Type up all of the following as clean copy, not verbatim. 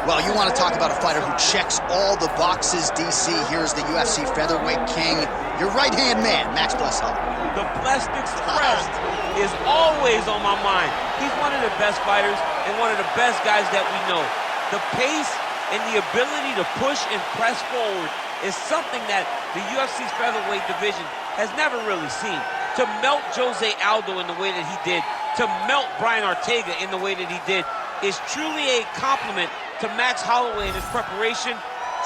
Well, you want to talk about a fighter who checks all the boxes, DC. Here's the UFC featherweight king, your right-hand man, Max Holloway. The blessed expressed is always on my mind. He's one of the best fighters and one of the best guys that we know. The pace and the ability to push and press forward is something that the UFC's featherweight division has never really seen. To melt Jose Aldo in the way that he did, to melt Brian Ortega in the way that he did, is truly a compliment to Max Holloway in his preparation,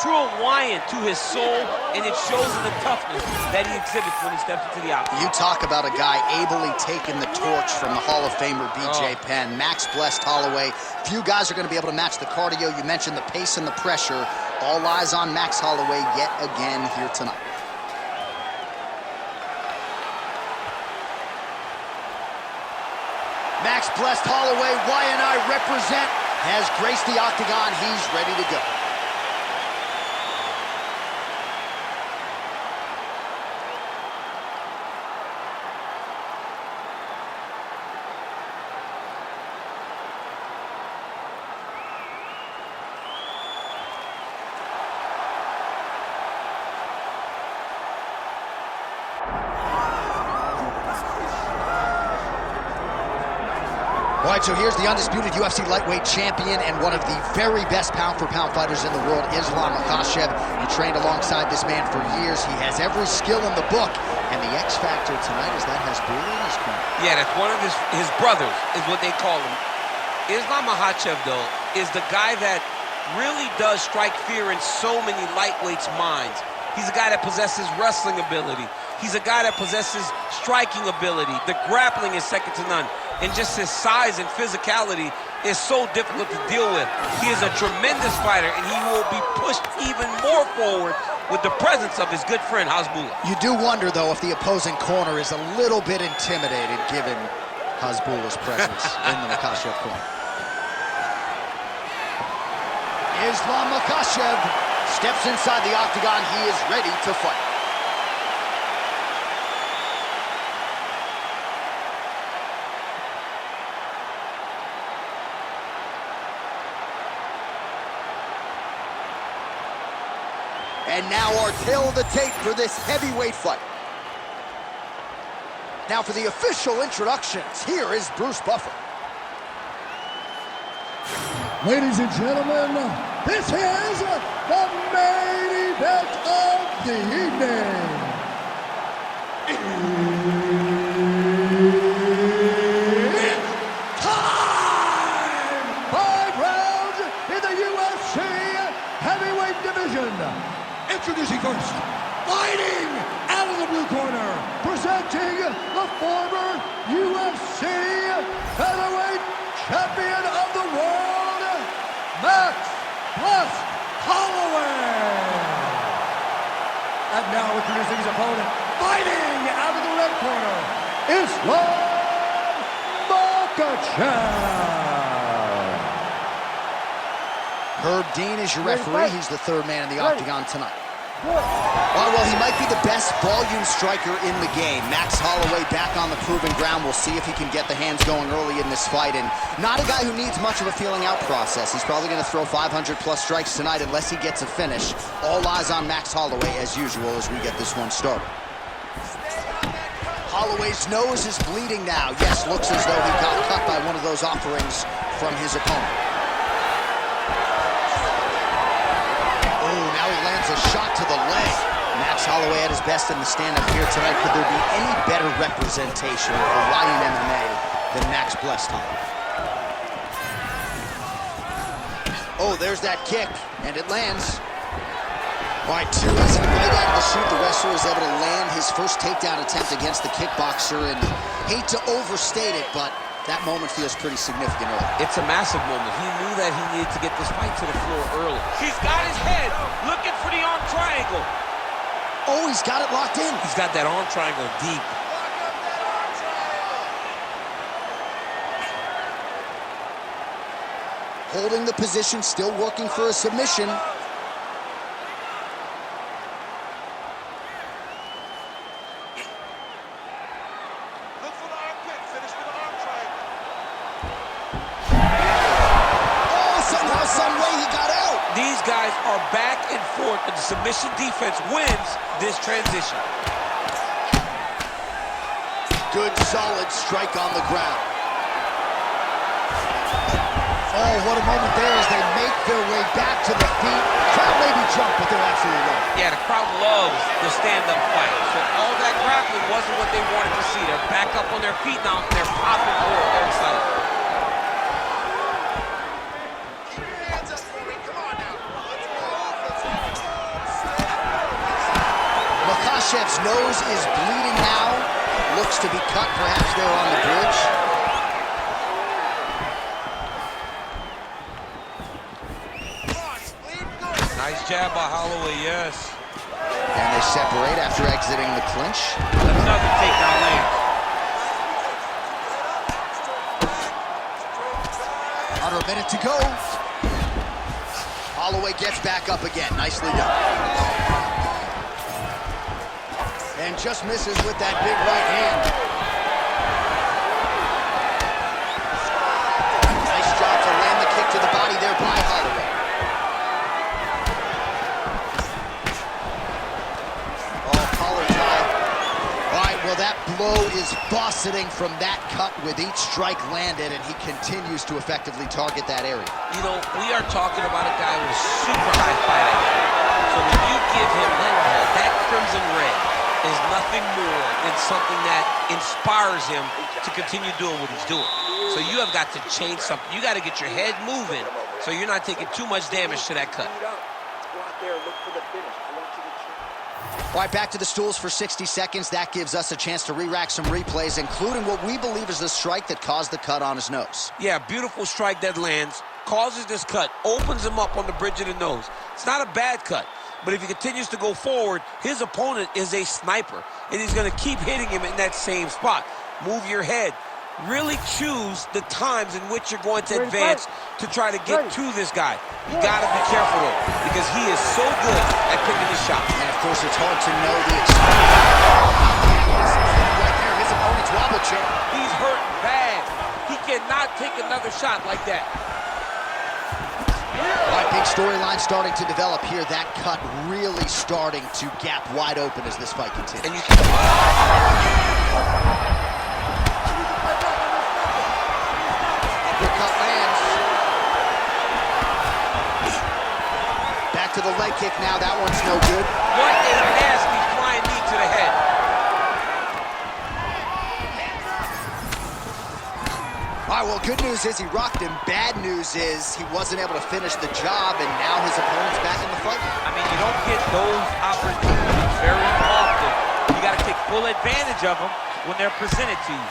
true Hawaiian to his soul, and it shows in the toughness that he exhibits when he steps into the octagon. You talk about a guy ably taking the torch from the Hall of Famer BJ Penn. Max blessed Holloway. Few guys are going to be able to match the cardio. You mentioned the pace and the pressure. All eyes on Max Holloway yet again here tonight. Max blessed Holloway, Y&I represent, has graced the octagon. He's ready to go. All right, so here's the undisputed UFC lightweight champion and one of the very best pound-for-pound fighters in the world, Islam Makhachev. He trained alongside this man for years. He has every skill in the book, and the X factor tonight is that Hasbulla in his corner. Yeah, that's one of his brothers, is what they call him. Islam Makhachev, though, is the guy that really does strike fear in so many lightweights' minds. He's a guy that possesses wrestling ability. He's a guy that possesses striking ability. The grappling is second to none. And just his size and physicality is so difficult to deal with. He is a tremendous fighter, and he will be pushed even more forward with the presence of his good friend, Hasbulla. You do wonder, though, if the opposing corner is a little bit intimidated given Hasbulla's presence in the Makhachev corner. Islam Makhachev steps inside the octagon. He is ready to fight. And now our tail of the tape for this heavyweight fight. Now for the official introductions, here is Bruce Buffer. Ladies and gentlemen, this is the main event of the evening. It's time! 5 rounds in the UFC heavyweight division. Introducing first, fighting out of the blue corner, presenting the former UFC featherweight champion of the world, Max Holloway. And now introducing his opponent, fighting out of the red corner, Islam Makhachev. Herb Dean is your referee. He's the third man in the octagon tonight. All right, well, he might be the best volume striker in the game. Max Holloway back on the proven ground. We'll see if he can get the hands going early in this fight. And not a guy who needs much of a feeling out process. He's probably going to throw 500-plus strikes tonight unless he gets a finish. All eyes on Max Holloway, as usual, as we get this one started. Holloway's nose is bleeding now. Yes, looks as though he got cut by one of those offerings from his opponent. Now he lands a shot to the leg. Max Holloway at his best in the stand-up here tonight. Could there be any better representation of Hawaiian MMA than Max blessed Holloway? Oh, there's that kick, and it lands. All right, too easy right out of the chute. The wrestler is able to land his first takedown attempt against the kickboxer, and hate to overstate it, but that moment feels pretty significant early. It's a massive moment. He knew that he needed to get this fight to the floor early. He's got his head looking for the arm triangle. Oh, he's got it locked in. He's got that arm triangle deep. Holding the position, still working for a submission. Some way he got guys are back and forth, and the submission defense wins this transition. Good, solid strike on the ground. Oh, what a moment there as they make their way back to the feet. Crowd maybe jump, but they're absolutely right. Yeah, the crowd loves the stand-up fight. So all that grappling wasn't what they wanted to see. They're back up on their feet now, and they're popping more. They're excited. Makhachev's nose is bleeding now. Looks to be cut, perhaps there on the bridge. Nice jab by Holloway, yes. And they separate after exiting the clinch. Another takedown lands. Under a minute to go. Holloway gets back up again. Nicely done. And just misses with that big right hand. Nice job to land the kick to the body there by Holloway. Oh, collar tie. All right, well, that blow is buffeting from that cut with each strike landed, and he continues to effectively target that area. You know, we are talking about a guy with super high fight IQ. So when you give him that crimson red, is nothing more than something that inspires him to continue doing what he's doing. So you have got to change something. You got to get your head moving so you're not taking too much damage to that cut. All right, back to the stools for 60 seconds. That gives us a chance to re-rack some replays, including what we believe is the strike that caused the cut on his nose. Yeah, beautiful strike that lands, causes this cut, opens him up on the bridge of the nose. It's not a bad cut. But if he continues to go forward, his opponent is a sniper, and he's going to keep hitting him in that same spot. Move your head. Really choose the times in which you're going to advance to try to get to this guy. You got to be careful, though, because he is so good at picking his shots. And, of course, it's hard to know the extent. Right there, his opponent's wobble chip. He's hurt bad. He cannot take another shot like that. All right, big storyline starting to develop here. That cut really starting to gap wide open as this fight continues. And you uppercut lands. Back to the leg kick now. That one's no good. What a nasty flying knee to the head. All right, well, good news is he rocked him. Bad news is he wasn't able to finish the job, and now his opponent's back in the fight. I mean, you don't get those opportunities very often. You got to take full advantage of them when they're presented to you.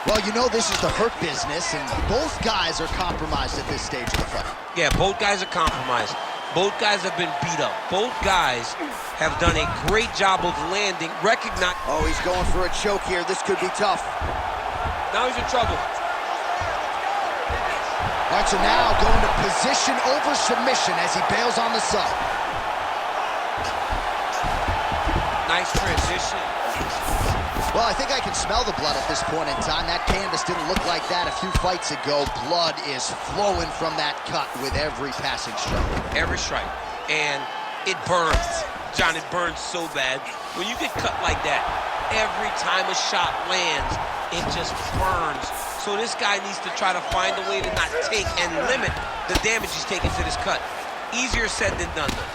Well, you know this is the hurt business, and both guys are compromised at this stage of the fight. Yeah, both guys are compromised. Both guys have been beat up. Both guys have done a great job of landing. Oh, he's going for a choke here. This could be tough. Now he's in trouble. All right, so now going to position over submission as he bails on the sub. Nice transition. Well, I think I can smell the blood at this point in time. That canvas didn't look like that a few fights ago. Blood is flowing from that cut with every passing strike. Every strike. And it burns. John, it burns so bad. When you get cut like that, every time a shot lands, it just burns. So this guy needs to try to find a way to not take and limit the damage he's taking to this cut. Easier said than done, though.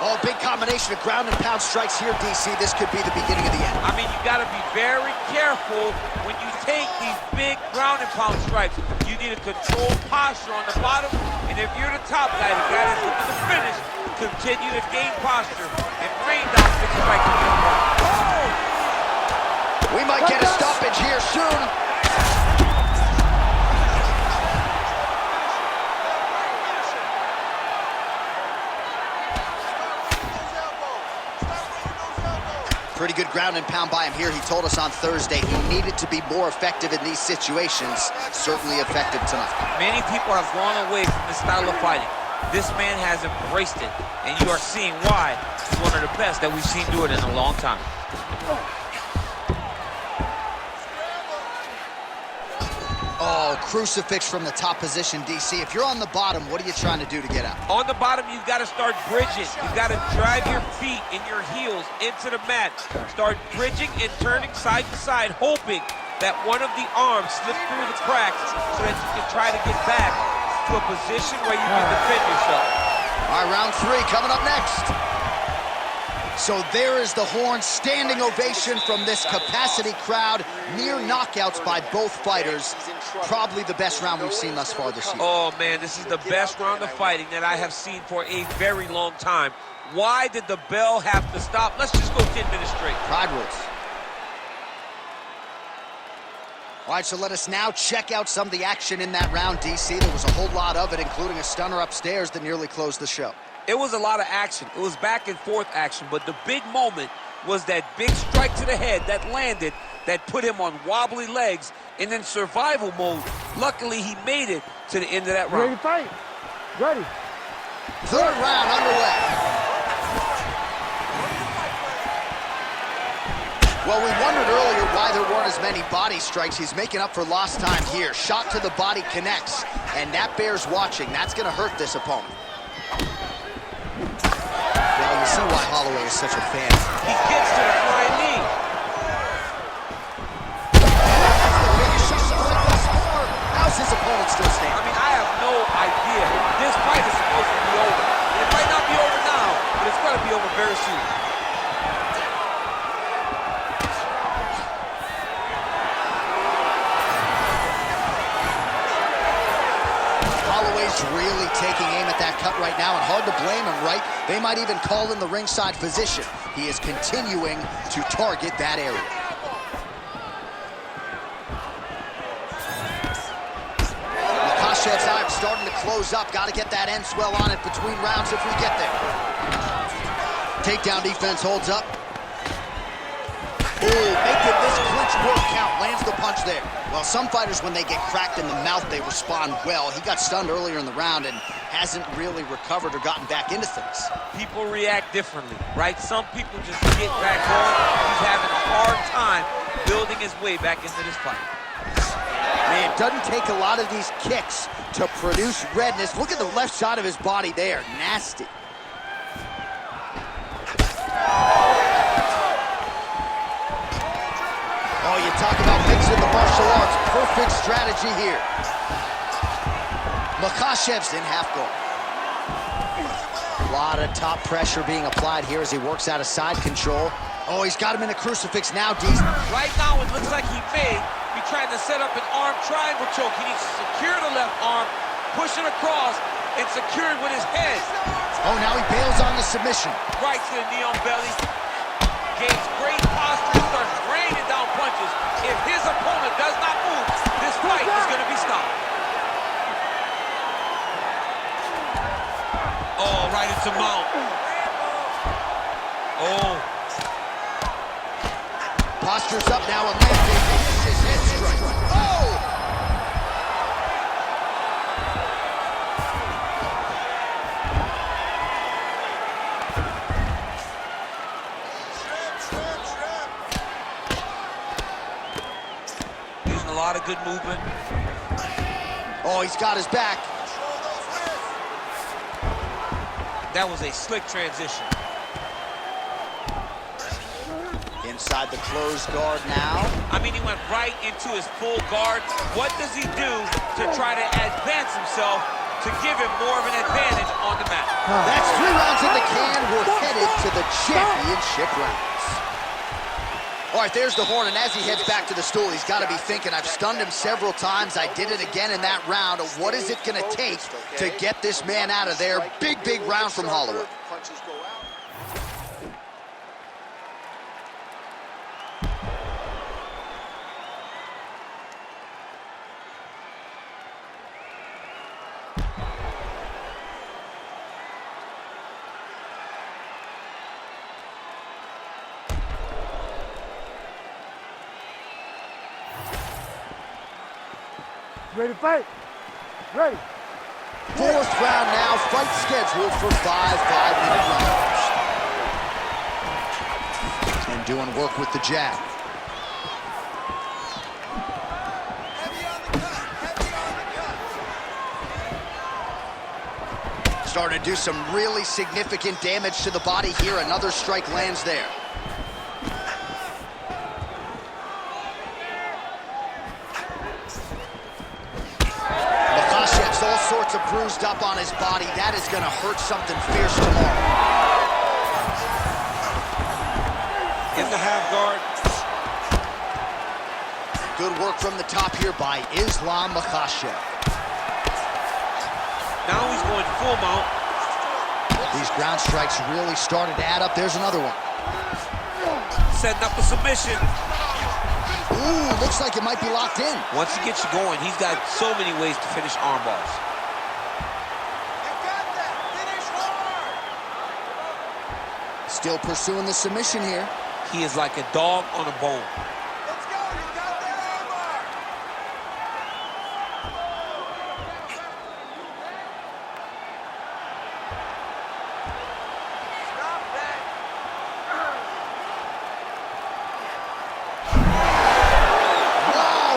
Oh, big combination of ground and pound strikes here, DC. This could be the beginning of the end. I mean, you got to be very careful when you take these big ground and pound strikes. You need a controlled posture on the bottom, and if you're the top guy, the guy that's looking to finish, continue to gain posture and rain down big strikes to your opponent. We might get a stoppage here soon. Pretty good ground and pound by him here. He told us on Thursday he needed to be more effective in these situations. Certainly effective tonight. Many people have gone away from this style of fighting. This man has embraced it, and you are seeing why he's one of the best that we've seen do it in a long time. Oh, crucifix from the top position, DC. If you're on the bottom, what are you trying to do to get out? On the bottom, you've got to start bridging. You've got to drive your feet and your heels into the mat. Start bridging and turning side to side, hoping that one of the arms slips through the cracks so that you can try to get back to a position where you can defend yourself. All right, round 3 coming up next. So there is the horn, standing ovation from this capacity crowd. Near knockouts by both fighters. Probably the best round we've seen thus far this year. Oh, man, this is the best round of fighting that I have seen for a very long time. Why did the bell have to stop? Let's just go 10 minutes straight. Pride rules. All right, so let us now check out some of the action in that round, DC. There was a whole lot of it, including a stunner upstairs that nearly closed the show. It was a lot of action. It was back and forth action, but the big moment was that big strike to the head that landed, that put him on wobbly legs, and in survival mode. Luckily, he made it to the end of that round. Ready to fight? Ready. Third round underway. Well, we wondered earlier why there weren't as many body strikes. He's making up for lost time here. Shot to the body connects, and that bears watching. That's going to hurt this opponent. Well, you see why Holloway is such a fan. He gets to the flying knee. How's his opponent still standing? I mean, I have no idea. This fight is supposed to be over. It might not be over now, but it's going to be over very soon. Holloway's really taking aim at that cut right now, and hard to blame him, right? They might even call in the ringside physician. He is continuing to target that area. Makhachev's eye starting to close up. Got to get that end swell on it between rounds if we get there. Takedown defense holds up. Ooh, making this clinch work count. Lands the punch there. Well, some fighters, when they get cracked in the mouth, they respond well. He got stunned earlier in the round and hasn't really recovered or gotten back into things. People react differently, right? Some people just get back on. He's having a hard time building his way back into this fight. Man, it doesn't take a lot of these kicks to produce redness. Look at the left side of his body there. Nasty. Oh, you talk about mixing the martial arts. Perfect strategy here. Makhachev's in half guard. A lot of top pressure being applied here as he works out of side control. Oh, he's got him in a crucifix now, D. Right now, it looks like he may be trying to set up an arm triangle choke. He needs to secure the left arm, push it across, and secure it with his head. Oh, now he bails on the submission. Right to the knee on belly. Gains great posture and starts raining down punches. If his opponent does not move, this fight is going to be stopped. Oh, right into mount. Oh. Posture's up now and landing. His head strike. Oh! Using a lot of good movement. Oh, he's got his back. That was a slick transition. Inside the closed guard now. I mean, he went right into his full guard. What does he do to try to advance himself to give him more of an advantage on the mat? That's 3 rounds in the can. We're headed to the championship rounds. All right, there's the horn, and as he heads back to the stool, he's got to be thinking, I've stunned him several times. I did it again in that round. What is it going to take to get this man out of there? Big, big round from Holloway. Ready to fight? Ready. 4th round now, fight scheduled for 5 5-minute rounds. And doing work with the jab. Starting to do some really significant damage to the body here. Another strike lands there. Makhachev's all sorts of bruised up on his body. That is going to hurt something fierce tomorrow. In the half guard. Good work from the top here by Islam Makhachev. Now he's going full mount. These ground strikes really started to add up. There's another one. Setting up a submission. Ooh, looks like it might be locked in. Once he gets you going, he's got so many ways to finish arm bars. Still pursuing the submission here. He is like a dog on a bone.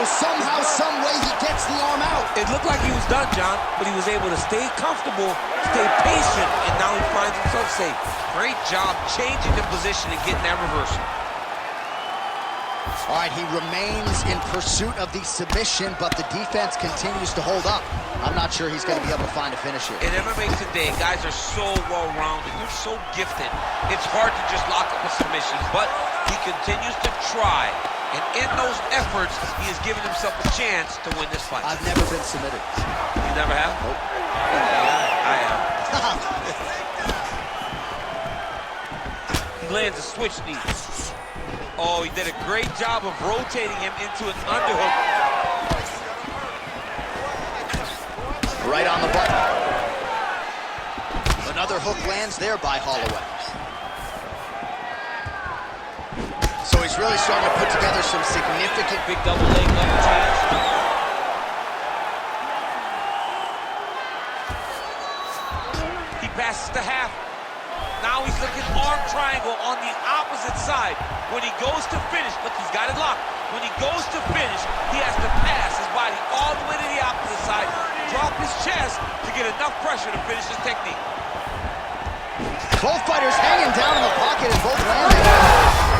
Somehow, some way, he gets the arm out. It looked like he was done, John, but he was able to stay comfortable, stay patient, and now he finds himself safe. Great job changing the position and getting that reversal. All right, he remains in pursuit of the submission, but the defense continues to hold up. I'm not sure he's going to be able to find a finish here. In MMA today, guys are so well-rounded. They're so gifted. It's hard to just lock up a submission, but he continues to try. And in those efforts, he has given himself a chance to win this fight. I've never been submitted. You never have? Nope. Yeah, I have. He lands a switch knee. Oh, he did a great job of rotating him into an underhook. Right on the button. Another hook lands there by Holloway. So he's really starting to put together some significant Big double leg level change. He passes the half. Now he's looking arm triangle on the opposite side. When he goes to finish, look, he's got it locked. When he goes to finish, he has to pass his body all the way to the opposite side, drop his chest to get enough pressure to finish his technique. Both fighters hanging down in the pocket and both landing.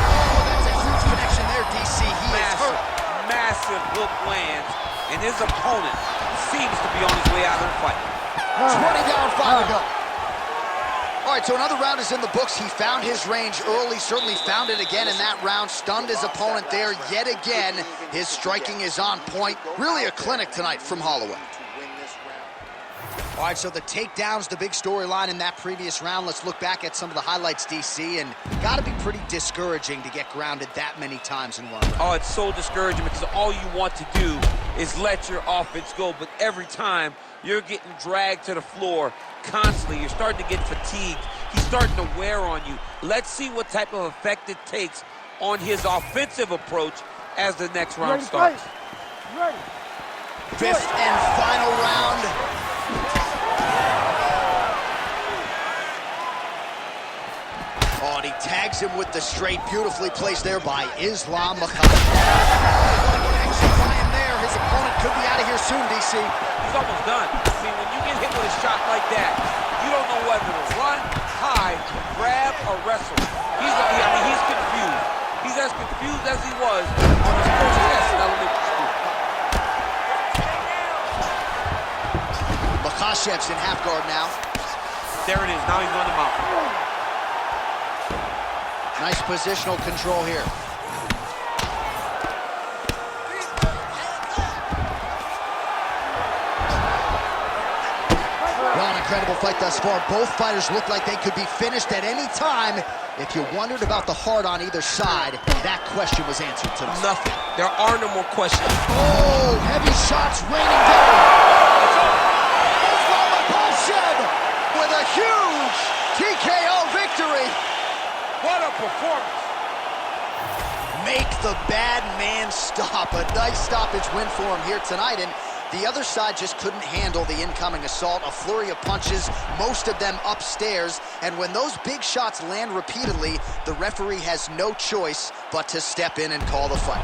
Connection there, DC. He is hurt. Massive hook lands, and his opponent seems to be on his way out of the fight. 20 down, 5 to go. All right, so another round is in the books. He found his range early, certainly found it again in that round, stunned his opponent there yet again. His striking is on point. Really a clinic tonight from Holloway. All right, so the takedown's the big storyline in that previous round. Let's look back at some of the highlights, DC, and got to be pretty discouraging to get grounded that many times in one round. Oh, it's so discouraging because all you want to do is let your offense go, but every time you're getting dragged to the floor constantly. You're starting to get fatigued. He's starting to wear on you. Let's see what type of effect it takes on his offensive approach as the next round starts. Ready. Fifth and final round. Oh, and he tags him with the straight, beautifully placed there by Islam Makhachev. Connection by him there. His opponent could be out of here soon, DC. He's almost done. I mean, when you get hit with a shot like that, you don't know whether to run, hide, grab, or wrestle. He's confused. He's as confused as he was on his first test in elementary school. Makhachev's in half guard now. There it is. Now he's on the mount. Nice positional control here. Well, an incredible fight thus far. Both fighters look like they could be finished at any time. If you wondered about the heart on either side, that question was answered tonight. Nothing. There are no more questions. Oh, heavy shots raining down. Islam Makhachev with a huge TKO victory. What a performance. Make the bad man stop. A nice stoppage win for him here tonight, and the other side just couldn't handle the incoming assault. A flurry of punches, most of them upstairs, and when those big shots land repeatedly, the referee has no choice but to step in and call the fight.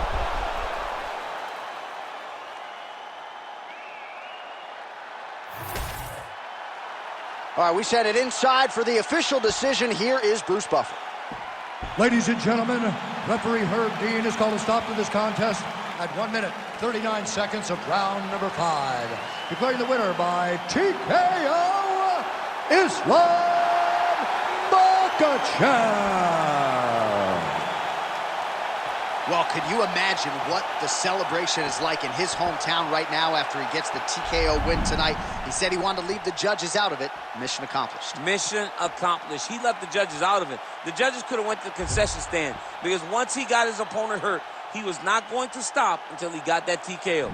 All right, we send it inside for the official decision. Here is Bruce Buffer. Ladies and gentlemen, referee Herb Dean has called a stop to this contest at 1 minute, 39 seconds of round number 5. Declaring the winner by TKO, Islam Makhachev. Well, could you imagine what the celebration is like in his hometown right now after he gets the TKO win tonight? He said he wanted to leave the judges out of it. Mission accomplished. Mission accomplished. He left the judges out of it. The judges could have went to the concession stand because once he got his opponent hurt, he was not going to stop until he got that TKO.